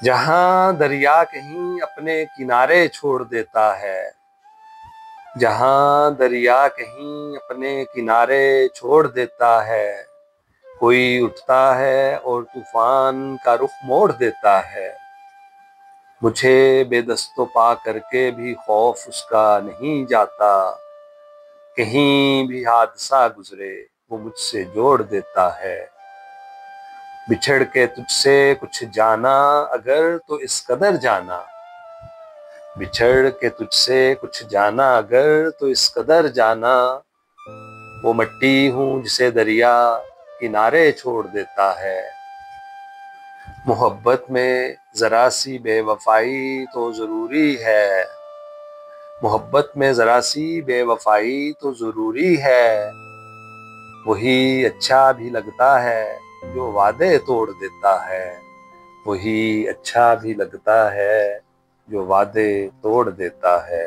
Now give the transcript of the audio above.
जहाँ दरिया कहीं अपने किनारे छोड़ देता है, जहाँ दरिया कहीं अपने किनारे छोड़ देता है, कोई उठता है और तूफान का रुख मोड़ देता है। मुझे बेदस्तो पा करके भी खौफ उसका नहीं जाता, कहीं भी हादसा गुजरे वो मुझसे जोड़ देता है। बिछड़ के तुझसे कुछ जाना अगर तो इस कदर जाना, बिछड़ के तुझसे कुछ जाना अगर तो इस कदर जाना, वो मिट्टी हूँ जिसे दरिया किनारे छोड़ देता है। मोहब्बत में जरा सी बेवफाई तो जरूरी है, मोहब्बत में जरा सी बेवफाई तो जरूरी है। वही अच्छा भी लगता है जो वादे तोड़ देता है, वही अच्छा भी लगता है जो वादे तोड़ देता है।